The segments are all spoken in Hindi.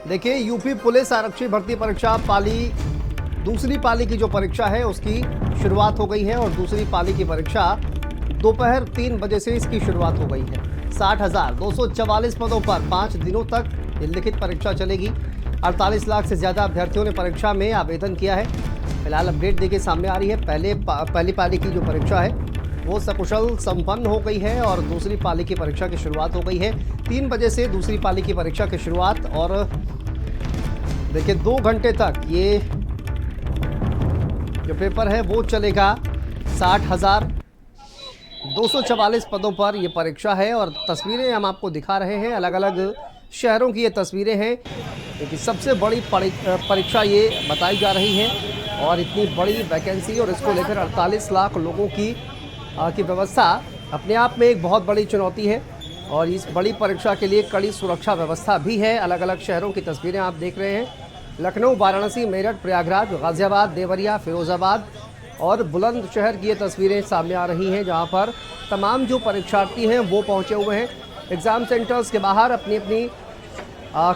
देखिए, यूपी पुलिस आरक्षी भर्ती परीक्षा दूसरी पाली की जो परीक्षा है उसकी शुरुआत हो गई है और दूसरी पाली की परीक्षा दोपहर 3 बजे से इसकी शुरुआत हो गई है। 60,244 पदों पर 5 दिनों तक ये लिखित परीक्षा चलेगी। 48 लाख से ज़्यादा अभ्यर्थियों ने परीक्षा में आवेदन किया है। फिलहाल अपडेट देखिए सामने आ रही है। पहली पाली की जो परीक्षा है वो सकुशल संपन्न हो गई है और दूसरी पाली की परीक्षा की शुरुआत हो गई है। 3 बजे से दूसरी पाली की परीक्षा की शुरुआत और देखिए 2 घंटे तक ये जो पेपर है वो चलेगा। 60,244 पदों पर ये परीक्षा है और तस्वीरें हम आपको दिखा रहे हैं। अलग अलग शहरों की ये तस्वीरें हैं क्योंकि सबसे बड़ी परीक्षा ये बताई जा रही है और इतनी बड़ी वैकेंसी और इसको लेकर 48 लाख लोगों की व्यवस्था अपने आप में एक बहुत बड़ी चुनौती है और इस बड़ी परीक्षा के लिए कड़ी सुरक्षा व्यवस्था भी है। अलग अलग शहरों की तस्वीरें आप देख रहे हैं। लखनऊ, वाराणसी, मेरठ, प्रयागराज, गाजियाबाद, देवरिया, फिरोजाबाद और बुलंदशहर की ये तस्वीरें सामने आ रही हैं जहां पर तमाम जो परीक्षार्थी हैं वो पहुंचे हुए हैं एग्ज़ाम सेंटर्स के बाहर अपनी अपनी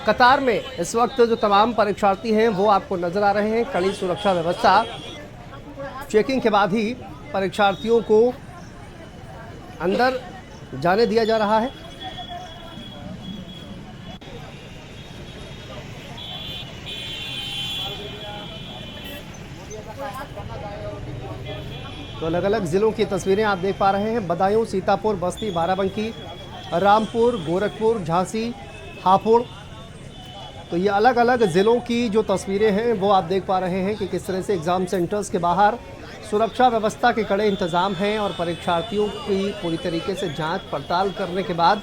कतार में। इस वक्त जो तमाम परीक्षार्थी हैं वो आपको नज़र आ रहे हैं। कड़ी सुरक्षा व्यवस्था, चेकिंग के बाद ही परीक्षार्थियों को अंदर जाने दिया जा रहा है। तो अलग अलग जिलों की तस्वीरें आप देख पा रहे हैं। बदायूं, सीतापुर, बस्ती, बाराबंकी, रामपुर, गोरखपुर, झांसी, हापुड़, तो ये अलग अलग ज़िलों की जो तस्वीरें हैं वो आप देख पा रहे हैं कि किस तरह से एग्ज़ाम सेंटर्स के बाहर सुरक्षा व्यवस्था के कड़े इंतज़ाम हैं और परीक्षार्थियों की पूरी तरीके से जांच पड़ताल करने के बाद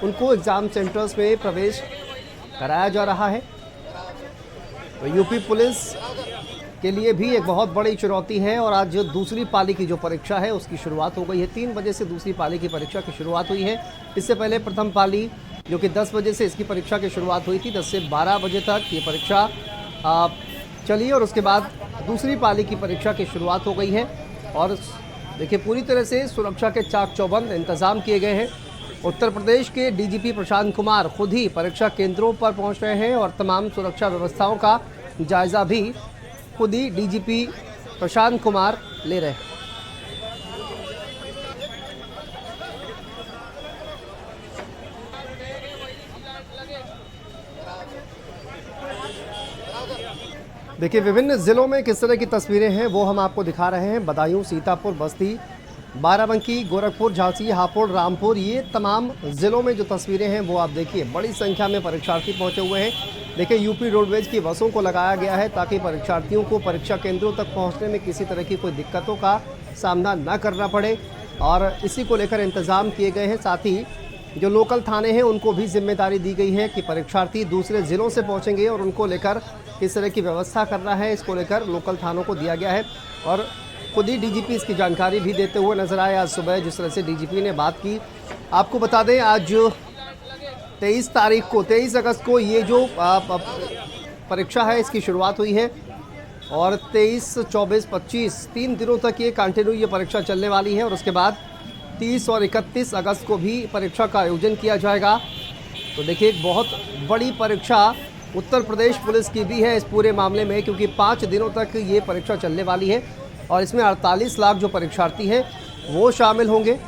उनको एग्ज़ाम सेंटर्स में प्रवेश कराया जा रहा है। तो यूपी पुलिस के लिए भी एक बहुत बड़ी चुनौती है और आज दूसरी पाली की जो परीक्षा है उसकी शुरुआत हो गई है। 3 बजे से दूसरी पाली की परीक्षा की शुरुआत हुई है। इससे पहले प्रथम पाली जो कि 10 बजे से इसकी परीक्षा की शुरुआत हुई थी, 10 से 12 बजे तक ये परीक्षा चली और उसके बाद दूसरी पाली की परीक्षा की शुरुआत हो गई है। और देखिए पूरी तरह से सुरक्षा के चाक चौबंद इंतज़ाम किए गए हैं। उत्तर प्रदेश के डीजीपी प्रशांत कुमार खुद ही परीक्षा केंद्रों पर पहुंच रहे हैं और तमाम सुरक्षा व्यवस्थाओं का जायज़ा भी खुद ही डीजीपी प्रशांत कुमार ले रहे हैं। देखिए विभिन्न ज़िलों में किस तरह की तस्वीरें हैं वो हम आपको दिखा रहे हैं। बदायूं, सीतापुर, बस्ती, बाराबंकी, गोरखपुर, झांसी, हापुड़, रामपुर, ये तमाम ज़िलों में जो तस्वीरें हैं वो आप देखिए। बड़ी संख्या में परीक्षार्थी पहुंचे हुए हैं। देखिए यूपी रोडवेज की बसों को लगाया गया है ताकि परीक्षार्थियों को परीक्षा केंद्रों तक पहुंचने में किसी तरह की कोई दिक्कतों का सामना न करना पड़े और इसी को लेकर इंतज़ाम किए गए हैं। साथ ही जो लोकल थाने हैं उनको भी जिम्मेदारी दी गई है कि परीक्षार्थी दूसरे ज़िलों से पहुंचेंगे और उनको लेकर किस तरह की व्यवस्था करना है इसको लेकर लोकल थानों को दिया गया है। और खुद ही डीजीपी इसकी जानकारी भी देते हुए नजर आए। आज सुबह जिस तरह से डीजीपी ने बात की, आपको बता दें आज 23 अगस्त को ये जो परीक्षा है इसकी शुरुआत हुई है और 23, 24, 25 3 दिनों तक ये कंटिन्यू ये परीक्षा चलने वाली है और उसके बाद 30 और 31 अगस्त को भी परीक्षा का आयोजन किया जाएगा। तो देखिए एक बहुत बड़ी परीक्षा उत्तर प्रदेश पुलिस की भी है इस पूरे मामले में, क्योंकि 5 दिनों तक ये परीक्षा चलने वाली है और इसमें 48 लाख जो परीक्षार्थी हैं वो शामिल होंगे।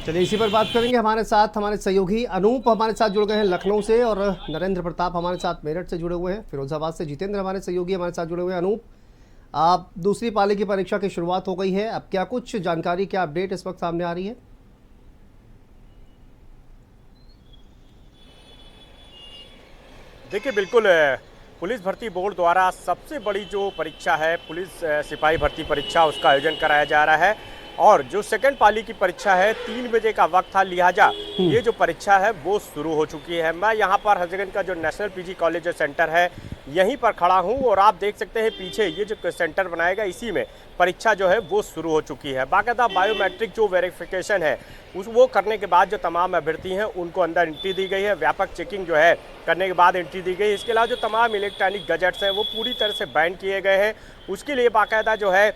चलिए इसी पर बात करेंगे। हमारे साथ हमारे सहयोगी अनूप हमारे साथ जुड़ गए हैं लखनऊ से और नरेंद्र प्रताप हमारे साथ मेरठ से जुड़े हुए हैं। फिरोजाबाद से जितेंद्र हमारे सहयोगी हमारे साथ जुड़े हुए हैं। अनूप, आप दूसरी पाली की परीक्षा की शुरुआत हो गई है, अब क्या कुछ जानकारी, क्या अपडेट इस वक्त सामने आ रही है? देखिए बिल्कुल, पुलिस भर्ती बोर्ड द्वारा सबसे बड़ी जो परीक्षा है पुलिस सिपाही भर्ती परीक्षा, उसका आयोजन कराया जा रहा है। और जो सेकंड पाली की परीक्षा है 3 बजे का वक्त था, लिहाजा ये जो परीक्षा है वो शुरू हो चुकी है। मैं यहाँ पर हजरतगंज का जो नेशनल पीजी कॉलेज सेंटर है यहीं पर खड़ा हूँ और आप देख सकते हैं पीछे ये जो सेंटर बनाएगा इसी में परीक्षा जो है वो शुरू हो चुकी है। बाकायदा बायोमेट्रिक जो वेरिफिकेशन है वो करने के बाद जो तमाम अभ्यर्थी हैं उनको अंदर एंट्री दी गई है। व्यापक चेकिंग जो है करने के बाद एंट्री दी गई। इसके अलावा जो तमाम इलेक्ट्रॉनिक गैजेट्स हैं वो पूरी तरह से बैन किए गए हैं। उसके लिए बाकायदा जो है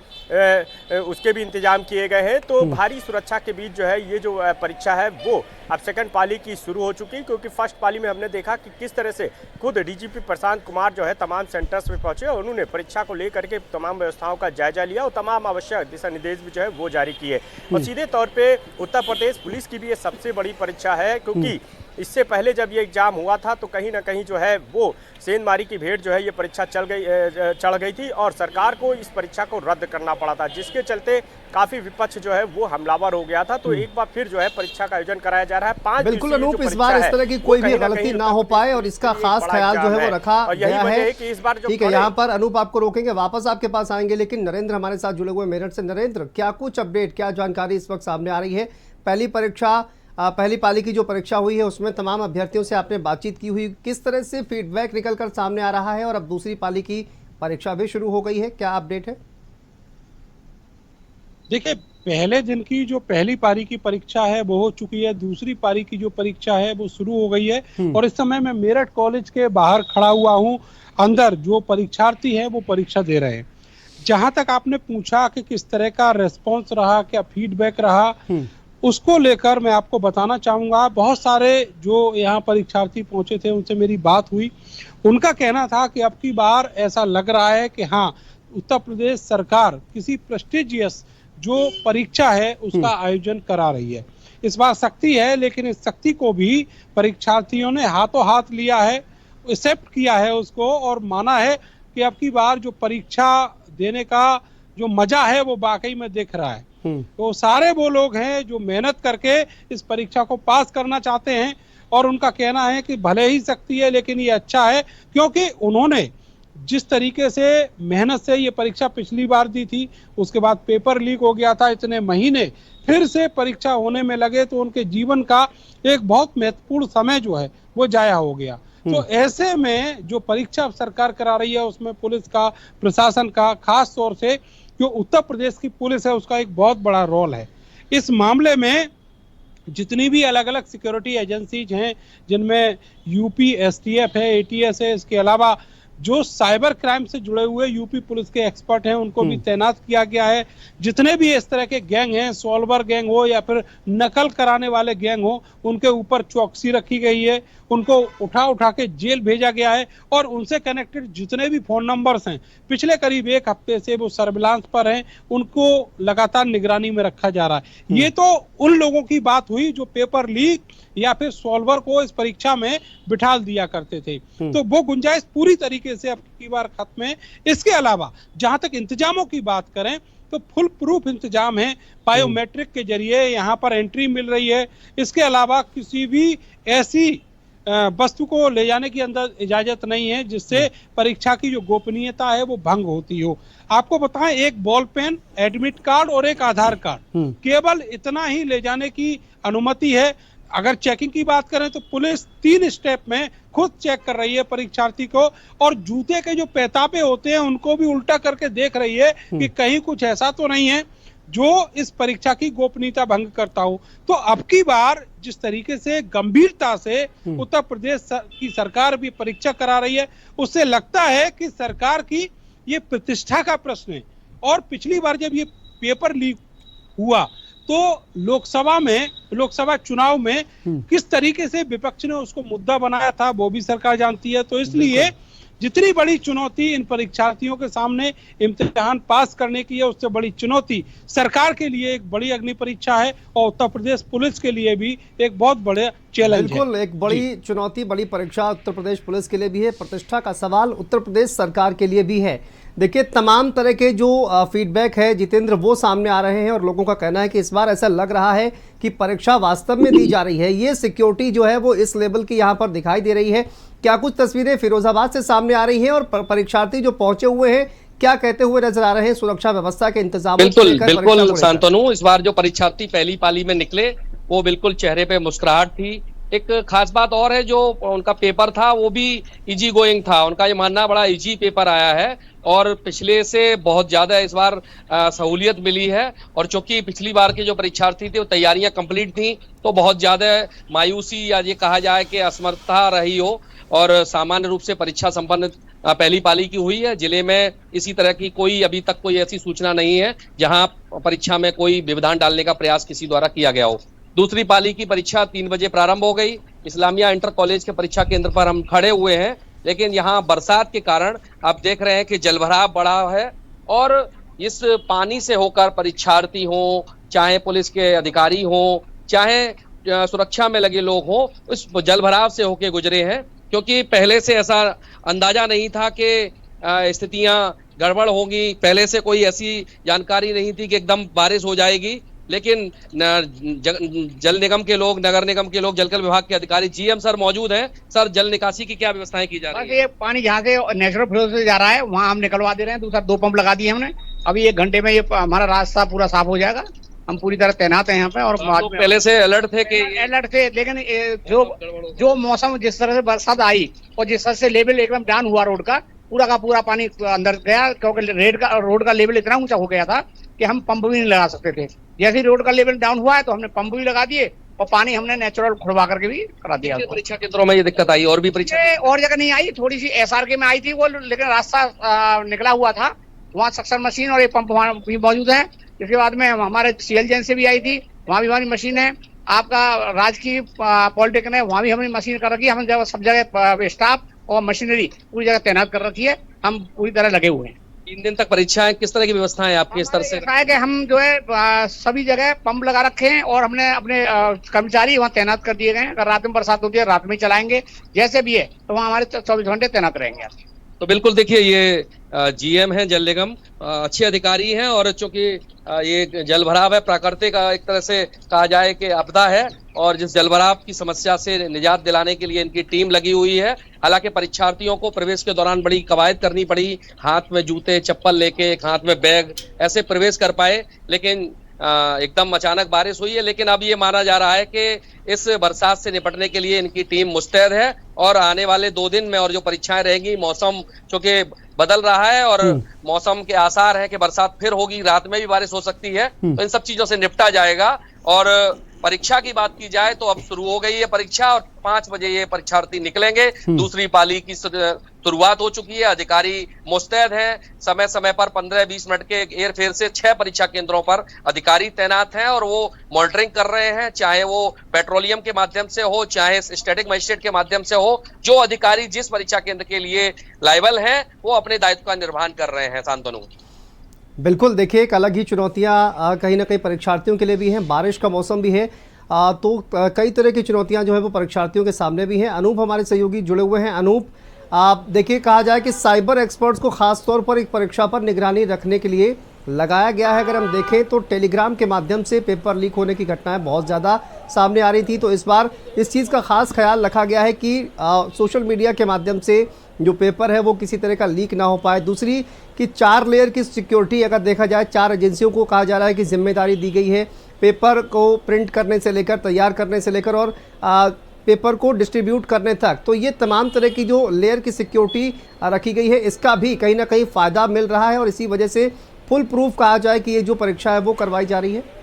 उसके भी इंतजाम किए गए हैं। तो भारी सुरक्षा के बीच जो है ये जो परीक्षा है वो अब सेकंड पाली की शुरू हो चुकी, क्योंकि फर्स्ट पाली में हमने देखा कि किस तरह से खुद डीजीपी प्रशांत कुमार जो है तमाम सेंटर्स में पहुंचे और उन्होंने परीक्षा को लेकर के तमाम व्यवस्थाओं का जायजा लिया और तमाम आवश्यक दिशा निर्देश भी जो है वो जारी किए। और सीधे तौर पे उत्तर प्रदेश पुलिस की भी ये सबसे बड़ी परीक्षा है, क्योंकि इससे पहले जब ये एग्जाम हुआ था तो कहीं ना कहीं जो है वो सेंधमारी की भेंट जो है ये परीक्षा चढ़ गई थी और सरकार को इस परीक्षा को रद्द करना पड़ा था, जिसके चलते काफी विपक्ष जो है वो हमलावर हो गया था। तो एक बार फिर जो है परीक्षा का आयोजन कराया जा रहा है। 5 बिल्कुल अनूप, इस बार इस तरह की कोई भी गलती ना हो पाए और इसका खास ख्याल जो है वो रखा गया है। ठीक है, यहाँ पर अनूप आपको रोकेंगे, वापस आपके पास आएंगे, लेकिन नरेंद्र हमारे साथ जुड़े हुए मेरठ से। नरेंद्र, क्या कुछ अपडेट, क्या जानकारी इस वक्त सामने आ रही है? पहली पाली की जो परीक्षा हुई है उसमें तमाम अभ्यर्थियों से आपने बातचीत की हुई, किस तरह से फीडबैक निकलकर सामने आ रहा है और अब दूसरी पाली की परीक्षा भी शुरू हो गई है, क्या अपडेट है? देखिए, पहले दिन की जो पहली पारी की परीक्षा है वो हो चुकी है, दूसरी पारी की जो परीक्षा है वो शुरू हो गई है और इस समय मैं मेरठ कॉलेज के बाहर खड़ा हुआ हूँ। अंदर जो परीक्षार्थी हैं वो परीक्षा दे रहे हैं। जहां तक आपने पूछा कि किस तरह का रेस्पॉन्स रहा, क्या फीडबैक रहा, उसको लेकर मैं आपको बताना चाहूंगा। बहुत सारे जो यहाँ परीक्षार्थी पहुंचे थे उनसे मेरी बात हुई। उनका कहना था कि अब की बार ऐसा लग रहा है कि हाँ, उत्तर प्रदेश सरकार किसी प्रेस्टिजियस जो परीक्षा है उसका आयोजन करा रही है। इस बार सख्ती है, लेकिन इस सख्ती को भी परीक्षार्थियों ने हाथों हाथ लिया है, एक्सेप्ट किया है उसको और माना है कि अब की बार जो परीक्षा देने का जो मजा है वो वाकई में दिख रहा है। तो सारे वो लोग हैं जो मेहनत करके इस परीक्षा को पास करना चाहते हैं और उनका कहना है कि भले ही सख्ती है लेकिन ये अच्छा है, क्योंकि उन्होंने जिस तरीके से मेहनत से ये परीक्षा पिछली बार दी थी, उसके बाद पेपर लीक हो गया था, इतने महीने फिर से परीक्षा होने में लगे, तो उनके जीवन का एक बहुत महत्वपूर्ण समय जो है वो जाया हो गया। तो ऐसे में जो परीक्षा सरकार करा रही है उसमें पुलिस का, प्रशासन का, खास तौर से जो उत्तर प्रदेश की पुलिस है उसका एक बहुत बड़ा रोल है। इस मामले में जितनी भी अलग अलग सिक्योरिटी एजेंसीज हैं, जिनमें यूपी एसटीएफ है, एटीएस है, इसके अलावा जो साइबर क्राइम से जुड़े हुए यूपी पुलिस के एक्सपर्ट हैं उनको भी तैनात किया गया है। जितने भी इस तरह के गैंग हैं, सॉल्वर गैंग हो या फिर नकल कराने वाले गैंग हो, उनके ऊपर चौकसी रखी गई है, उनको उठा के जेल भेजा गया है और उनसे कनेक्टेड जितने भी फोन नंबर्स हैं पिछले करीब 1 हफ्ते से वो सर्विलांस पर हैं, उनको लगातार निगरानी में रखा जा रहा है। ये तो उन लोगों की बात हुई जो पेपर लीक या फिर सॉल्वर को इस परीक्षा में बिठाल दिया करते थे, तो वो गुंजाइश पूरी तरीके से अब की बार खत्म है। इसके अलावा जहां तक इंतजामों की बात करें तो फुल प्रूफ इंतजाम है। बायोमेट्रिक के जरिए यहाँ पर एंट्री मिल रही है। इसके अलावा किसी भी ऐसी वस्तु को ले जाने की अंदर इजाजत नहीं है जिससे परीक्षा की जो गोपनीयता है वो भंग होती हो। आपको बताएं, एक बॉल पेन, एडमिट कार्ड और एक आधार कार्ड, केवल इतना ही ले जाने की अनुमति है। अगर चेकिंग की बात करें तो पुलिस 3 स्टेप में खुद चेक कर रही है परीक्षार्थी को और जूते के जो पैतापे होते हैं उनको भी उल्टा करके देख रही है कि कहीं कुछ ऐसा तो नहीं है जो इस परीक्षा की गोपनीयता भंग करता हो। तो अब की बार जिस तरीके से गंभीरता से उत्तर प्रदेश की सरकार भी परीक्षा करा रही है, उससे लगता है कि सरकार की ये प्रतिष्ठा का प्रश्न है। और पिछली बार जब ये पेपर लीक हुआ तो लोकसभा चुनाव में किस तरीके से विपक्ष ने उसको मुद्दा बनाया था वो भी सरकार जानती है। तो इसलिए जितनी बड़ी चुनौती इन परीक्षार्थियों के सामने इम्तिहान पास करने की है, उससे बड़ी चुनौती सरकार के लिए एक बड़ी अग्नि परीक्षा है और उत्तर प्रदेश पुलिस के लिए भी एक बहुत बड़े चैलेंज है। बिल्कुल, एक बड़ी चुनौती, बड़ी परीक्षा उत्तर प्रदेश पुलिस के लिए भी है। प्रतिष्ठा का सवाल उत्तर प्रदेश सरकार के लिए भी है। देखिए, तमाम तरह के जो फीडबैक है जितेंद्र वो सामने आ रहे हैं और लोगों का कहना है कि इस बार ऐसा लग रहा है कि परीक्षा वास्तव में दी जा रही है। ये सिक्योरिटी जो है वो इस लेवल की यहाँ पर दिखाई दे रही है। क्या कुछ तस्वीरें फिरोजाबाद से सामने आ रही हैं और परीक्षार्थी जो पहुंचे हुए हैं क्या कहते हुए नजर आ रहे हैं सुरक्षा व्यवस्था के इंतजाम? बिल्कुल बिल्कुल शांतनु, इस बार जो परीक्षार्थी पहली पाली में निकले वो बिल्कुल चेहरे पे मुस्कुराहट थी। एक खास बात और है, जो उनका पेपर था वो भी इजी गोइंग था। उनका ये मानना बड़ा इजी पेपर आया है और पिछले से बहुत ज्यादा इस बार सहूलियत मिली है। और चूंकि पिछली बार के जो परीक्षार्थी थे वो तैयारियां कंप्लीट थी, तो बहुत ज्यादा मायूसी या ये कहा जाए कि असमर्थता रही हो, और सामान्य रूप से परीक्षा संपन्न पहली पाली की हुई है। जिले में इसी तरह की कोई अभी तक कोई ऐसी सूचना नहीं है जहां परीक्षा में कोई व्यवधान डालने का प्रयास किसी द्वारा किया गया हो। दूसरी पाली की परीक्षा 3 बजे प्रारंभ हो गई। इस्लामिया इंटर कॉलेज के परीक्षा केंद्र पर हम खड़े हुए हैं, लेकिन यहाँ बरसात के कारण आप देख रहे हैं कि जलभराव बढ़ा है, और इस पानी से होकर परीक्षार्थी हो, चाहे पुलिस के अधिकारी हो, चाहे सुरक्षा में लगे लोग हो, इस जलभराव से होके गुजरे हैं। क्योंकि पहले से ऐसा अंदाजा नहीं था कि स्थितियां गड़बड़ होंगी, पहले से कोई ऐसी जानकारी नहीं थी कि एकदम बारिश हो जाएगी। लेकिन जल निगम के लोग, नगर निगम के लोग, जलकल विभाग के अधिकारी, जीएम सर मौजूद हैं। सर, जल निकासी की क्या व्यवस्थाएं की जा रही है? ये पानी जहाँ से नेचुरल फ्लो से जा रहा है वहाँ हम निकलवा दे रहे हैं। दूसरा 2 पंप लगा दिए हमने। अभी 1 घंटे में ये हमारा रास्ता पूरा साफ हो जाएगा। हम पूरी तरह तैनात हैं यहाँ पे। और तो पहले से अलर्ट थे कि अलर्ट थे, लेकिन जो मौसम जिस तरह से बरसात आई और जिस तरह से लेवल एकदम डाउन हुआ रोड का पूरा पानी अंदर गया, क्योंकि रोड का लेवल इतना ऊंचा हो गया था कि हम पंप भी नहीं लगा सकते थे। जैसे ही रोड का लेवल डाउन हुआ है तो हमने पंप भी लगा दिए और पानी हमने नेचुरल खुलवा करके भी करा दिया। परीक्षा केंद्रों में ये दिक्कत आई? और भी परीक्षा और जगह नहीं आई, थोड़ी सी SRK में आई थी वो, लेकिन रास्ता निकला हुआ था। वहाँ सक्शन मशीन और ये पंप वहाँ भी मौजूद है। इसके बाद में हमारे CL से भी आई थी, वहाँ भी हमारी मशीन है। आपका राजकीय पॉलिटेक्निक है, वहाँ भी हमने मशीन कर रखी है। हमने सब जगह स्टाफ और मशीनरी पूरी जगह तैनात कर रखी है। हम पूरी तरह लगे हुए हैं। 3 दिन तक परीक्षाएं, किस तरह की व्यवस्थाएं आपके स्तर से? कि हम जो है सभी जगह पंप लगा रखे हैं और हमने अपने कर्मचारी वहाँ तैनात कर दिए गए हैं। अगर रात में बरसात होती है रात में चलाएंगे, जैसे भी है, तो वहाँ हमारे 24 घंटे तैनात रहेंगे। तो बिल्कुल देखिए, ये GM हैं जल निगम, अच्छे अधिकारी हैं। और चूंकि ये जलभराव है, प्राकृतिक एक तरह से कहा जाए कि आपदा है, और जिस जलभराव की समस्या से निजात दिलाने के लिए इनकी टीम लगी हुई है। हालांकि परीक्षार्थियों को प्रवेश के दौरान बड़ी कवायद करनी पड़ी, हाथ में जूते चप्पल लेके, एक हाथ में बैग, ऐसे प्रवेश कर पाए। लेकिन एकदम अचानक बारिश हुई है। लेकिन अब ये माना जा रहा है कि इस बरसात से निपटने के लिए इनकी टीम मुस्तैद है, और आने वाले 2 दिन में और जो परीक्षाएं रहेंगी, मौसम चूंकि बदल रहा है और मौसम के आसार है कि बरसात फिर होगी, रात में भी बारिश हो सकती है, तो इन सब चीजों से निपटा जाएगा। और परीक्षा की बात की जाए तो अब शुरू हो गई है परीक्षा, और 5 बजे ये परीक्षार्थी निकलेंगे। दूसरी पाली की शुरुआत हो चुकी है। अधिकारी मुस्तैद हैं। समय समय पर 15-20 मिनट के एयर फेयर से 6 परीक्षा केंद्रों पर अधिकारी तैनात हैं, और वो मॉनिटरिंग कर रहे हैं, चाहे वो पेट्रोलियम के माध्यम से हो, चाहे स्टैटिक मजिस्ट्रेट के माध्यम से हो। जो अधिकारी जिस परीक्षा केंद्र के लिए लायबल हैं, वो अपने दायित्व का निर्वहन कर रहे हैं। शांतनु, बिल्कुल, देखिए एक अलग ही चुनौतियां कहीं ना कहीं परीक्षार्थियों के लिए भी हैं। बारिश का मौसम भी है, तो कई तरह की चुनौतियां जो है वो परीक्षार्थियों के सामने भी हैं। अनूप हमारे सहयोगी जुड़े हुए हैं। अनूप, आप देखिए, कहा जाए कि साइबर एक्सपर्ट्स को खास तौर पर एक परीक्षा पर निगरानी रखने के लिए लगाया गया है। अगर हम देखें तो टेलीग्राम के माध्यम से पेपर लीक होने की घटनाएं बहुत ज़्यादा सामने आ रही थी, तो इस बार इस चीज़ का खास ख्याल रखा गया है कि सोशल मीडिया के माध्यम से जो पेपर है वो किसी तरह का लीक ना हो पाए। दूसरी कि 4 लेयर की सिक्योरिटी अगर देखा जाए, 4 एजेंसियों को कहा जा रहा है कि जिम्मेदारी दी गई है पेपर को प्रिंट करने से लेकर, तैयार करने से लेकर, और पेपर को डिस्ट्रीब्यूट करने तक। तो ये तमाम तरह की जो लेयर की सिक्योरिटी रखी गई है, इसका भी कहीं ना कहीं फ़ायदा मिल रहा है, और इसी वजह से फुल प्रूफ कहा जाए कि ये जो परीक्षा है वो करवाई जा रही है।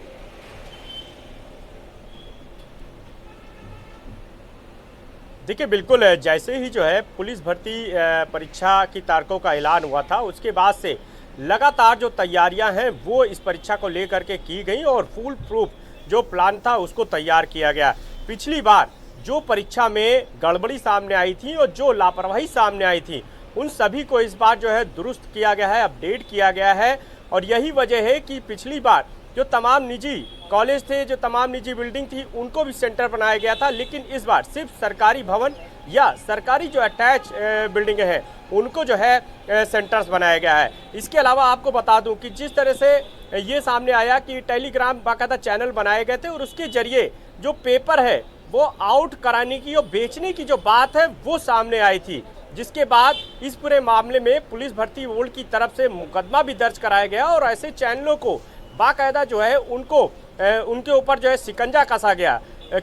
देखिए, बिल्कुल जैसे ही जो है पुलिस भर्ती परीक्षा की तारीखों का ऐलान हुआ था, उसके बाद से लगातार जो तैयारियां हैं वो इस परीक्षा को लेकर के की गई, और फुल प्रूफ जो प्लान था उसको तैयार किया गया। पिछली बार जो परीक्षा में गड़बड़ी सामने आई थी और जो लापरवाही सामने आई थी, उन सभी को इस बार जो है दुरुस्त किया गया है, अपडेट किया गया है। और यही वजह है कि पिछली बार जो तमाम निजी कॉलेज थे, जो तमाम निजी बिल्डिंग थी, उनको भी सेंटर बनाया गया था, लेकिन इस बार सिर्फ सरकारी भवन या सरकारी जो अटैच बिल्डिंग है उनको जो है सेंटर्स बनाया गया है। इसके अलावा आपको बता दूं कि जिस तरह से ये सामने आया कि टेलीग्राम बाकायदा चैनल बनाए गए थे, और उसके जरिए जो पेपर है वो आउट कराने की और बेचने की जो बात है वो सामने आई थी। जिसके बाद इस पूरे मामले में पुलिस भर्ती बोर्ड की तरफ से मुकदमा भी दर्ज कराया गया और ऐसे चैनलों को बाकायदा जो है उनके ऊपर जो है शिकंजा कसा गया।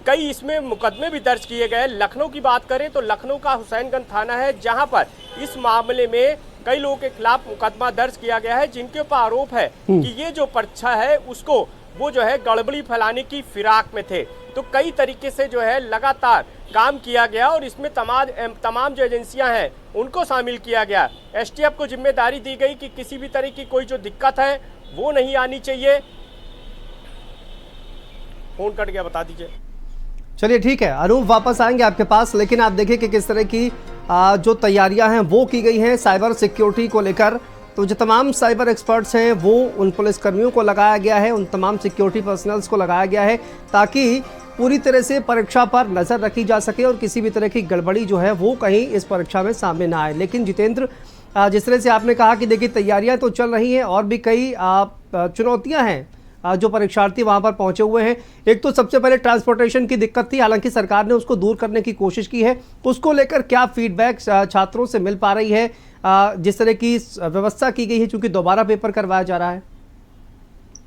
कई इसमें मुकदमे भी दर्ज किए गए। लखनऊ की बात करें तो लखनऊ का हुसैनगंज थाना है, जहां पर इस मामले में कई लोगों के खिलाफ मुकदमा दर्ज किया गया है, जिनके ऊपर आरोप है कि ये जो परीक्षा है उसको वो जो है गड़बड़ी फैलाने की फिराक में थे। तो कई तरीके से जो है लगातार काम किया गया और इसमें तमाम जो एजेंसियां हैं उनको शामिल किया गया। एसटीएफ को जिम्मेदारी दी गई कि किसी भी तरह की कोई जो दिक्कत है वो नहीं आनी चाहिए। फोन कट गया, बता दीजिए। चलिए ठीक है अनूप, वापस आएंगे आपके पास, लेकिन आप देखिए कि किस तरह की जो तैयारियां हैं वो की गई हैं साइबर सिक्योरिटी को लेकर। तो जो तमाम साइबर एक्सपर्ट्स हैं वो उन पुलिसकर्मियों को लगाया गया है, उन तमाम सिक्योरिटी पर्सनल्स को लगाया गया है ताकि पूरी तरह से परीक्षा पर नज़र रखी जा सके और किसी भी तरह की गड़बड़ी जो है वो कहीं इस परीक्षा में सामने ना आए। लेकिन जितेंद्र, जिस तरह से आपने कहा कि देखिए तैयारियां तो चल रही हैं और भी कई चुनौतियां हैं जो परीक्षार्थी वहां पर पहुंचे हुए हैं। एक तो सबसे पहले ट्रांसपोर्टेशन की दिक्कत थी, हालांकि सरकार ने उसको दूर करने की कोशिश की है। उसको लेकर क्या फीडबैक छात्रों से मिल पा रही है, जिस तरह की व्यवस्था की गई है चूंकि दोबारा पेपर करवाया जा रहा है?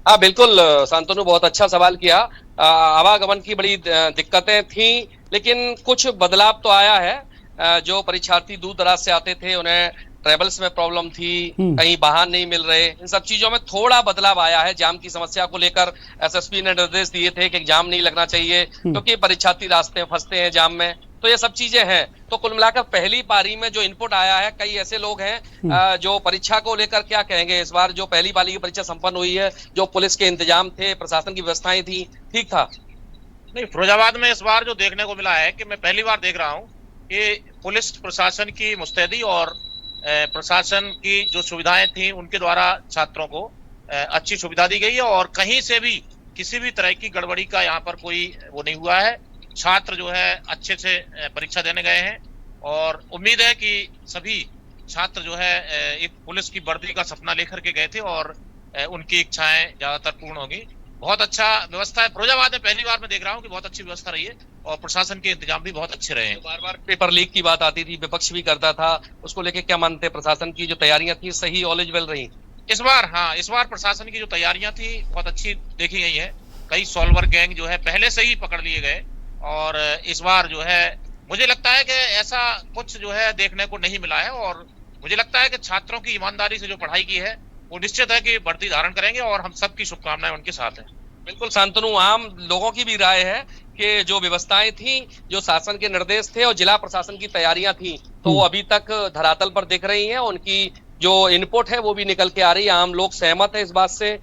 हाँ बिल्कुल शांतनु, बहुत अच्छा सवाल किया। आवागमन की बड़ी दिक्कतें थी, लेकिन कुछ बदलाव तो आया है। जो परीक्षार्थी दूर दराज से आते थे उन्हें ट्रेवल्स में प्रॉब्लम थी, कहीं वाहन नहीं मिल रहे, इन सब चीजों में थोड़ा बदलाव आया है। जाम की समस्या को लेकर एसएसपी ने निर्देश दिए थे कि जाम नहीं लगना चाहिए क्योंकि परीक्षार्थी रास्ते में फंसते हैं जाम में। तो ये सब चीजें हैं। तो कुल मिलाकर पहली पारी में जो इनपुट आया है, कई ऐसे लोग हैं जो परीक्षा को लेकर क्या कहेंगे, इस बार जो पहली पाली की परीक्षा संपन्न हुई है, जो पुलिस के इंतजाम थे, प्रशासन की व्यवस्थाएं थी, ठीक था? नहीं, फिरोजाबाद में इस बार जो देखने को मिला है कि मैं पहली बार देख रहा हूँ कि पुलिस प्रशासन की मुस्तैदी और प्रशासन की जो सुविधाएं थी उनके द्वारा छात्रों को अच्छी सुविधा दी गई है और कहीं से भी किसी भी तरह की गड़बड़ी का यहाँ पर कोई वो नहीं हुआ है। छात्र जो है अच्छे से परीक्षा देने गए हैं और उम्मीद है कि सभी छात्र जो है एक पुलिस की वर्दी का सपना लेकर के गए थे और उनकी इच्छाएं ज्यादातर पूर्ण होगी। बहुत अच्छा व्यवस्था है फिरोजाबाद में, पहली बार मैं देख रहा हूँ कि बहुत अच्छी व्यवस्था रही है और प्रशासन के इंतजाम भी बहुत अच्छे रहे हैं। बार बार पेपर लीक की बात आती थी, विपक्ष भी करता था, उसको लेके क्या मानते, प्रशासन की जो तैयारियां थी सही ऑलेज वेल रही? इस बार प्रशासन की जो तैयारियां थी बहुत अच्छी देखी गई है। कई सॉल्वर गैंग जो है पहले से ही पकड़ लिए गए और इस बार जो है मुझे लगता है कि ऐसा कुछ जो है देखने को नहीं मिला है और मुझे लगता है कि छात्रों की ईमानदारी से जो पढ़ाई की है वो निश्चित है कि वर्दी धारण करेंगे और हम सबकी शुभकामनाएं उनके साथ हैं। बिल्कुल शांतनु, आम लोगों की भी राय है कि जो व्यवस्थाएं थी, जो शासन के निर्देश थे और जिला प्रशासन की तैयारियां थी, तो वो अभी तक धरातल पर दिख रही हैं। उनकी जो इनपुट है वो भी निकल के आ रही है। आम लोग सहमत है इस बात से।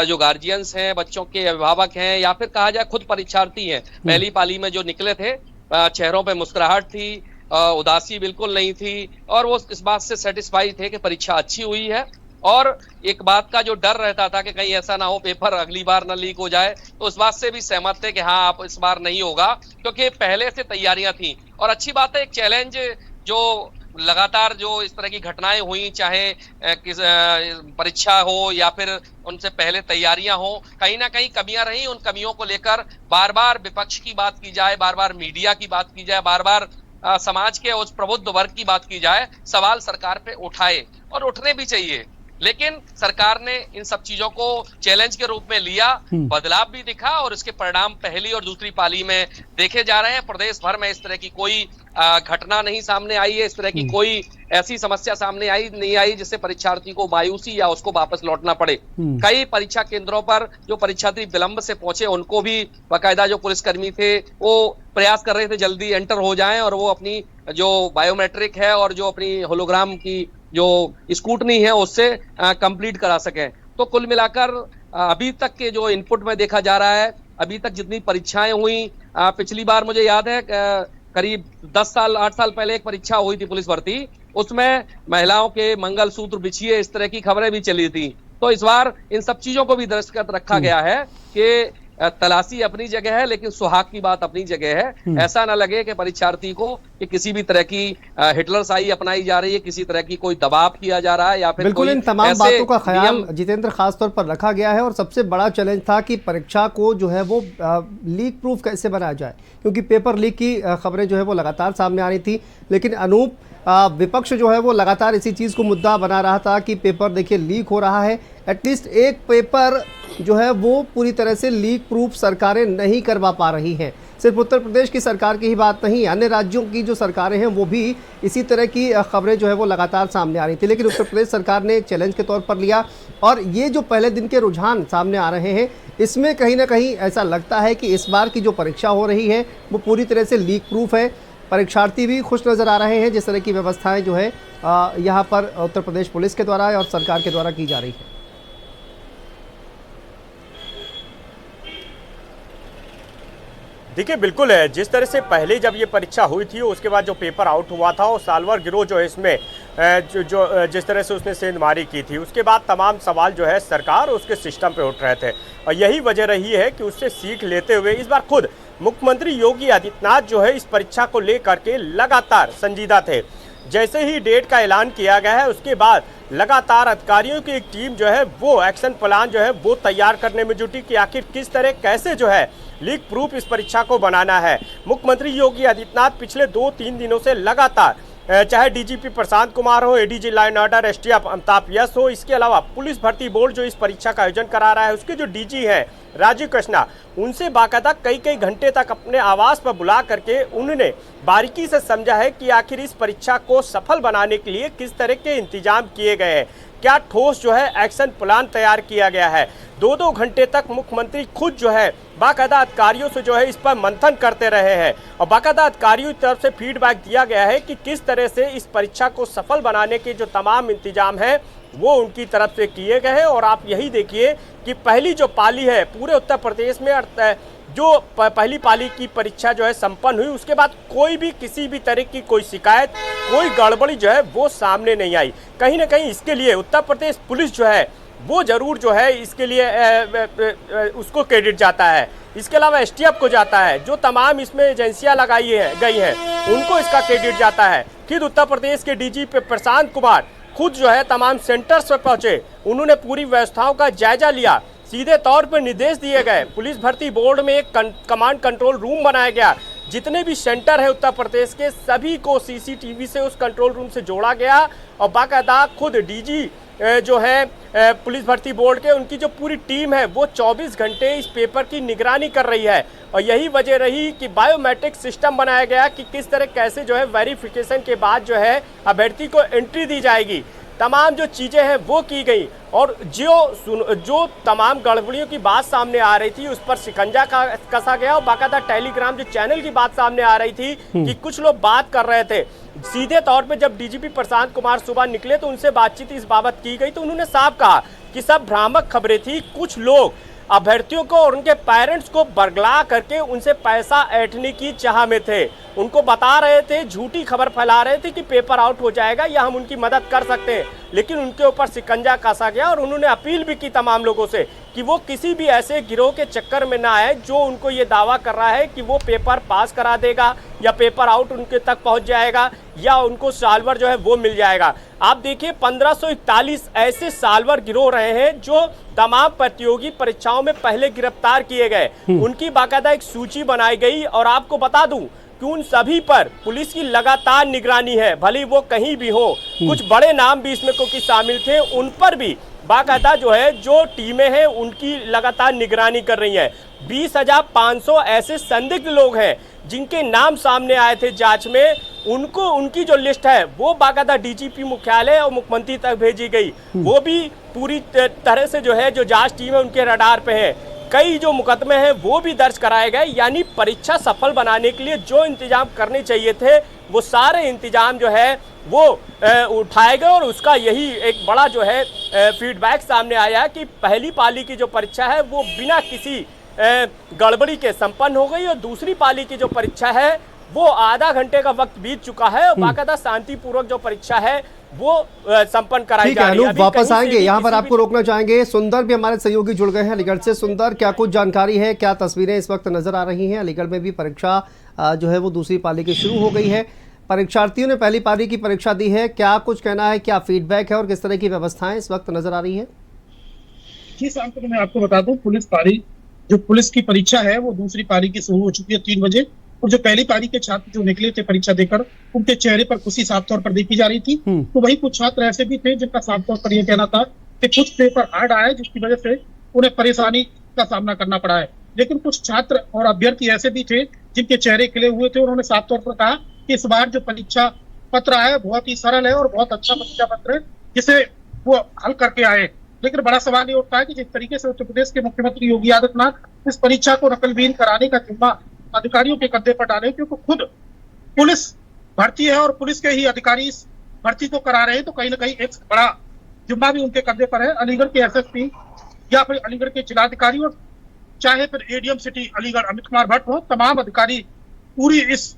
जो गार्जियंस हैं, बच्चों के अभिभावक हैं या फिर कहा जाए खुद परीक्षार्थी हैं, पहली पाली में जो निकले थे चेहरों पे मुस्कुराहट थी, उदासी बिल्कुल नहीं थी और वो इस बात से सेटिस्फाई थे कि परीक्षा अच्छी हुई है। और एक बात का जो डर रहता था कि कहीं ऐसा ना हो पेपर अगली बार ना लीक हो जाए, तो उस बात से भी सहमत थे कि हाँ आप इस बार नहीं होगा क्योंकि पहले से तैयारियां थी। और अच्छी बात है, एक चैलेंज जो लगातार जो इस तरह की घटनाएं हुई, चाहे किस परीक्षा हो या फिर उनसे पहले तैयारियां हो, कहीं ना कहीं कमियां रही। उन कमियों को लेकर बार बार विपक्ष की बात की जाए, बार बार मीडिया की बात की जाए, बार बार समाज के उस प्रबुद्ध वर्ग की बात की जाए, सवाल सरकार पे उठाए और उठने भी चाहिए। लेकिन सरकार ने इन सब चीजों को चैलेंज के रूप में लिया, बदलाव भी दिखा और इसके परिणाम पहली और दूसरी पाली में देखे जा रहे हैं। प्रदेश भर में इस तरह की कोई घटना नहीं सामने आई है, इस तरह की कोई ऐसी समस्या सामने नहीं आई जिससे परीक्षार्थी को मायूसी या उसको वापस लौटना पड़े। कई परीक्षा केंद्रों पर जो परीक्षार्थी विलंब से पहुंचे उनको भी बाकायदा जो पुलिसकर्मी थे वो प्रयास कर रहे थे जल्दी एंटर हो जाएं और वो अपनी जो बायोमेट्रिक है और जो अपनी होलोग्राम की जो स्कूटनी है उससे कंप्लीट करा सकें। तो कुल मिलाकर अभी तक के जो इनपुट में देखा जा रहा है, अभी तक जितनी परीक्षाएं हुई, पिछली बार मुझे याद है करीब 10 साल 8 साल पहले एक परीक्षा हुई थी पुलिस भर्ती, उसमें महिलाओं के मंगलसूत्र बिछिए इस तरह की खबरें भी चली थी। तो इस बार इन सब चीजों को भी दृष्टिगत रखा गया है कि तलाशी अपनी जगह है, लेकिन सुहाग की बात अपनी जगह है। ऐसा ना लगे कि परीक्षार्थी को कि किसी भी तरह की हिटलरशाही अपनाई जा रही है, किसी तरह की कोई दबाव किया जा रहा है या फिर बिल्कुल इन तमाम बातों का ख्याल जितेंद्र खास तौर पर रखा गया है। और सबसे बड़ा चैलेंज था कि परीक्षा को जो है वो लीक प्रूफ कैसे बनाया जाए, क्योंकि पेपर लीक की खबरें जो है वो लगातार सामने आ रही थी। लेकिन अनूप, विपक्ष जो है वो लगातार इसी चीज़ को मुद्दा बना रहा था कि पेपर देखिए लीक हो रहा है। एटलीस्ट एक पेपर जो है वो पूरी तरह से लीक प्रूफ सरकारें नहीं करवा पा रही हैं। सिर्फ उत्तर प्रदेश की सरकार की ही बात नहीं, अन्य राज्यों की जो सरकारें हैं वो भी इसी तरह की खबरें जो है वो लगातार सामने आ रही थी। लेकिन उत्तर प्रदेश सरकार ने एक चैलेंज के तौर पर लिया और ये जो पहले दिन के रुझान सामने आ रहे हैं, इसमें कहीं ना कहीं ऐसा लगता है कि इस बार की जो परीक्षा हो रही है वो पूरी तरह से लीक प्रूफ है। परीक्षार्थी भी खुश नज़र आ रहे हैं जिस तरह की व्यवस्थाएं जो है यहाँ पर उत्तर प्रदेश पुलिस के द्वारा और सरकार के द्वारा की जा रही है। देखिए बिल्कुल है, जिस तरह से पहले जब ये परीक्षा हुई थी उसके बाद जो पेपर आउट हुआ था और सालवर गिरोह जो है इसमें जिस तरह से उसने सेंधमारी की थी, उसके बाद तमाम सवाल जो है सरकार और उसके सिस्टम पे उठ रहे थे। और यही वजह रही है कि उससे सीख लेते हुए इस बार खुद मुख्यमंत्री योगी आदित्यनाथ जो है इस परीक्षा को लेकर के लगातार संजीदा थे। जैसे ही डेट का ऐलान किया गया है उसके बाद लगातार अधिकारियों की एक टीम जो है वो एक्शन प्लान जो है वो तैयार करने में जुटी कि आखिर किस तरह कैसे जो है लीक प्रूफ इस परीक्षा को बनाना है। मुख्यमंत्री योगी आदित्यनाथ पिछले 2-3 दिनों से लगातार चाहे डीजीपी प्रशांत कुमार हो, ADG law and order STF Amitabh yes हो, इसके अलावा पुलिस भर्ती बोर्ड जो इस परीक्षा का आयोजन करा रहा है उसके जो डीजी हैं राजीव कृष्णा, उनसे बाकायदा कई घंटे तक अपने आवास पर बुला करके उन्होंने बारीकी से समझा है कि आखिर इस परीक्षा को सफल बनाने के लिए किस तरह के इंतजाम किए गए हैं, क्या ठोस जो है एक्शन प्लान तैयार किया गया है। 2-2 घंटे तक मुख्यमंत्री खुद जो है बाकायदा अधिकारियों से जो है इस पर मंथन करते रहे हैं और बाकायदा अधिकारियों की तरफ से फीडबैक दिया गया है कि किस तरह से इस परीक्षा को सफल बनाने के जो तमाम इंतजाम हैं वो उनकी तरफ से किए गए हैं। और आप यही देखिए कि पहली जो पाली है पूरे उत्तर प्रदेश में जो पहली पाली की परीक्षा जो है संपन्न हुई, उसके बाद कोई भी किसी भी तरह की कोई शिकायत, कोई गड़बड़ी जो है वो सामने नहीं आई। कहीं ना कहीं इसके लिए उत्तर प्रदेश पुलिस जो है वो जरूर जो है इसके लिए उसको क्रेडिट जाता है। इसके अलावा एसटीएफ को जाता है, जो तमाम इसमें एजेंसियां लगाई गई हैं उनको इसका क्रेडिट जाता है। फिर उत्तर प्रदेश के डीजीपी प्रशांत कुमार खुद जो है तमाम सेंटर्स पर पहुंचे, उन्होंने पूरी व्यवस्थाओं का जायजा लिया, सीधे तौर पर निर्देश दिए गए। पुलिस भर्ती बोर्ड में एक कमांड कंट्रोल रूम बनाया गया, जितने भी सेंटर है उत्तर प्रदेश के सभी को सीसीटीवी से उस कंट्रोल रूम से जोड़ा गया और बाकायदा खुद डीजी जो है पुलिस भर्ती बोर्ड के उनकी जो पूरी टीम है वो 24 घंटे इस पेपर की निगरानी कर रही है। और यही वजह रही कि बायोमेट्रिक सिस्टम बनाया गया कि किस तरह कैसे जो है वेरिफिकेशन के बाद जो है अभ्यर्थी को एंट्री दी जाएगी, तमाम जो चीज़ें हैं वो की गई। और जो तमाम गड़बड़ियों की बात सामने आ रही थी उस पर शिकंजा कसा गया और बाकायदा टेलीग्राम जो चैनल की बात सामने आ रही थी कि कुछ लोग बात कर रहे थे, सीधे तौर पे जब डीजीपी प्रशांत कुमार सुबह निकले तो उनसे बातचीत इस बाबत की गई तो उन्होंने साफ कहा कि सब भ्रामक खबरें थी। कुछ लोग अभ्यर्थियों को और उनके पेरेंट्स को बरगला करके उनसे पैसा ऐंठने की चाह में थे, उनको बता रहे थे, झूठी खबर फैला रहे थे कि पेपर आउट हो जाएगा या हम उनकी मदद कर सकते हैं। लेकिन उनके ऊपर शिकंजा कसा गया और उन्होंने अपील भी की तमाम लोगों से कि वो किसी भी ऐसे गिरोह के चक्कर में ना आए जो उनको ये दावा कर रहा है कि वो पेपर पास करा देगा या पेपर आउट उनके तक पहुंच जाएगा या उनको सालवर जो है वो मिल जाएगा। आप देखिए 1541 ऐसे सालवर गिरोह रहे हैं जो तमाम प्रतियोगी परीक्षाओं में पहले गिरफ्तार किए गए, उनकी बाकायदा एक सूची बनाई गई और आपको बता दूं कि उन सभी पर पुलिस की लगातार निगरानी है, भले वो कहीं भी हो। कुछ बड़े नाम भी इसमें क्योंकि शामिल थे, उन पर भी बाकायदा जो है जो टीमें हैं उनकी लगातार निगरानी कर रही हैं। 20,500 ऐसे संदिग्ध लोग हैं जिनके नाम सामने आए थे जांच में, उनको उनकी जो लिस्ट है वो बाकायदा डीजीपी मुख्यालय और मुख्यमंत्री तक भेजी गई। वो भी पूरी तरह से जो है जो जांच टीम है उनके रडार पे है। कई जो मुकदमे हैं वो भी दर्ज कराए गए, यानी परीक्षा सफल बनाने के लिए जो इंतजाम करने चाहिए थे वो सारे इंतजाम जो है वो उठाए गए। और उसका यही एक बड़ा जो है फीडबैक सामने आया कि पहली पाली की जो परीक्षा है वो बिना किसी गड़बड़ी के संपन्न हो गई और दूसरी पाली की जो परीक्षा है वो आधा घंटे का वक्त बीत चुका है और बाकायदा शांतिपूर्वक जो परीक्षा है वो संपन्न कराई ठीक जा है रही है। अनूप, अभी वापस कहीं से आएंगे, भी यहाँ पर किसी आपको रोकना चाहेंगे। सुंदर भी हमारे सहयोगी जुड़ गए हैं अलीगढ़ से। सुंदर, क्या कुछ जानकारी है, क्या तस्वीरें इस वक्त नजर आ रही हैं? अलीगढ़ में भी परीक्षा जो है वो दूसरी पाली की शुरू हो गई है। परीक्षार्थियों ने पहली पाली की परीक्षा दी है, क्या कुछ कहना है, क्या फीडबैक है और किस तरह की व्यवस्थाएं इस वक्त नजर आ रही है? जी शाम को मैं आपको बता दूं, पुलिस की परीक्षा है वो दूसरी पारी की शुरू हो चुकी है 3 बजे। और जो पहली पारी के छात्र जो निकले थे परीक्षा देकर, उनके चेहरे पर खुशी साफ तौर पर देखी जा रही थी। तो वही कुछ छात्र ऐसे भी थे जिनका साफ तौर पर यह कहना था कि कुछ पेपर हार्ड आए जिसकी वजह से उन्हें परेशानी का सामना करना पड़ा है। लेकिन कुछ छात्र और अभ्यर्थी ऐसे भी थे जिनके चेहरे खिले हुए थे। उन्होंने साफ तौर पर कहा कि इस बार जो परीक्षा पत्र आया है बहुत ही सरल है और बहुत अच्छा परीक्षा पत्र है जिसे वो हल करके आए। लेकिन बड़ा सवाल ये उठता है कि जिस तरीके से उत्तर प्रदेश के मुख्यमंत्री योगी आदित्यनाथ इस परीक्षा को नकलविहीन कराने का जिम्मा अधिकारियों के कंधे पर डाले, क्योंकि खुद पुलिस भर्ती है और पुलिस के ही अधिकारी इस भर्ती को करा रहे हैं, तो कहीं ना कहीं एक बड़ा जिम्मा भी उनके कंधे पर है। अलीगढ़ के एसएसपी या फिर अलीगढ़ के जिलाधिकारी और चाहे फिर एडीएम सिटी अलीगढ़ अमित कुमार भट्ट हो, तमाम अधिकारी पूरी इस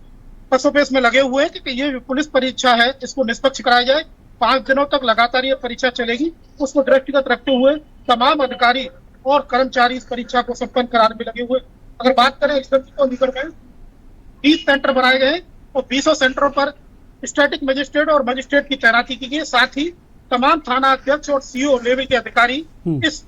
पसोपेश में लगे हुए हैं कि ये पुलिस परीक्षा है इसको निष्पक्ष कराया जाए। 5 दिनों तक लगातार ये परीक्षा चलेगी, उसको दृष्टिगत रखते हुए तमाम अधिकारी और कर्मचारी इस परीक्षा को संपन्न कराने में लगे हुए। अगर बात करें अलीगढ़ में 20 सेंटर बनाए गए और 20 सेंटरों पर स्टैटिक मजिस्ट्रेट और मजिस्ट्रेट की तैनाती की गई। साथ ही तमाम थाना अध्यक्ष और सीओ लेवल के अधिकारी इस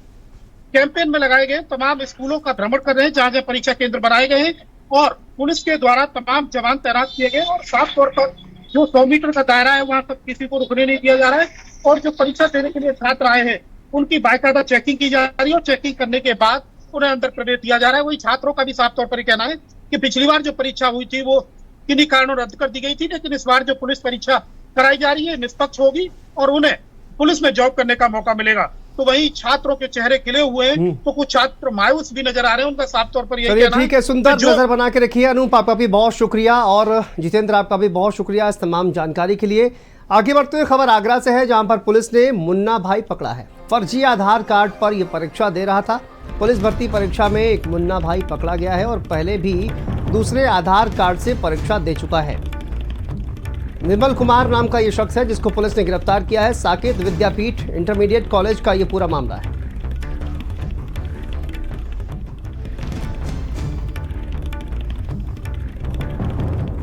कैंपेन में लगाए गए। तमाम स्कूलों का भ्रमण कर रहे हैं जहां जहां परीक्षा केंद्र बनाए गए हैं और पुलिस के द्वारा तमाम जवान तैनात किए गए और साफ तौर पर जो 100 मीटर का दायरा है वहां तक किसी को रुकने नहीं दिया जा रहा है। और जो परीक्षा देने के लिए छात्र आए हैं उनकी बाकायदा चेकिंग की जा रही है और चेकिंग करने के बाद उन्हें अंदर प्रवेश दिया जा रहा है। वही छात्रों का भी साफ तौर पर कहना है कि पिछली बार जो परीक्षा हुई थी वो किन्हीं कारणों रद्द कर दी गई थी, लेकिन इस बार जो पुलिस परीक्षा कराई जा रही है निष्पक्ष होगी और उन्हें पुलिस में जॉब करने का मौका मिलेगा। तो वही छात्रों के चेहरे खिले हुए हैं, तो कुछ छात्र मायूस भी नजर आ रहे हैं। उनका साफ तौर पर यह कहना है। ठीक है सुंदर, नजर बना के रखिए। अनूप, आपका भी बहुत शुक्रिया और जितेंद्र आपका भी बहुत शुक्रिया इस तमाम जानकारी के लिए। आगे बढ़ते हुए खबर आगरा से है जहां पर पुलिस ने मुन्ना भाई पकड़ा है। फर्जी आधार कार्ड पर यह परीक्षा दे रहा था। पुलिस भर्ती परीक्षा में एक मुन्ना भाई पकड़ा गया है और पहले भी दूसरे आधार कार्ड से परीक्षा दे चुका है। निर्मल कुमार नाम का यह शख्स है जिसको पुलिस ने गिरफ्तार किया है। साकेत विद्यापीठ इंटरमीडिएट कॉलेज का यह पूरा मामला है।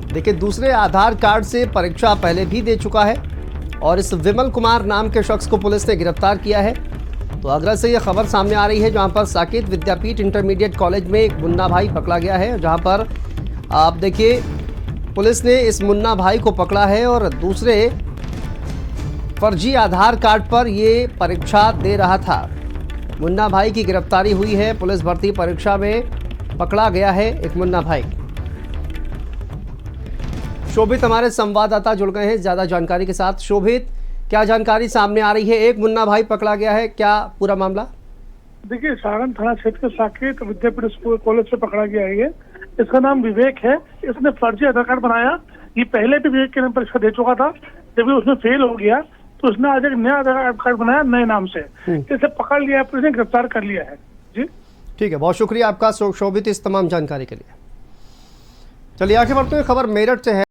देखिए, दूसरे आधार कार्ड से परीक्षा पहले भी दे चुका है और इस विमल कुमार नाम के शख्स को पुलिस ने गिरफ्तार किया है। तो आगरा से यह खबर सामने आ रही है जहां पर साकेत विद्यापीठ इंटरमीडिएट कॉलेज में एक मुन्ना भाई पकड़ा गया है, जहां पर आप देखिए पुलिस ने इस मुन्ना भाई को पकड़ा है और दूसरे फर्जी आधार कार्ड पर ये परीक्षा दे रहा था। मुन्ना भाई की गिरफ्तारी हुई है। पुलिस भर्ती परीक्षा में पकड़ा गया है एक मुन्ना भाई। शोभित हमारे संवाददाता जुड़ गए हैं ज्यादा जानकारी के साथ। शोभित, क्या जानकारी सामने आ रही है? एक मुन्ना भाई पकड़ा गया है, क्या पूरा मामला? देखिए, सारण थाना क्षेत्र के साकेत विद्यापीठ स्कूल कॉलेज से पकड़ा गया है ये। इसका नाम विवेक है। इसने फर्जी आधार कार्ड बनाया। ये पहले भी विवेक के नाम परीक्षा दे चुका था, जब उसमें फेल हो गया तो उसने आज एक नया आधार कार्ड बनाया नए नाम से। इसे पकड़ लिया, पुलिस ने गिरफ्तार कर लिया है। जी ठीक है, बहुत शुक्रिया आपका शोभित इस तमाम जानकारी के लिए। चलिए आगे बढ़ते हुए खबर मेरठ से है।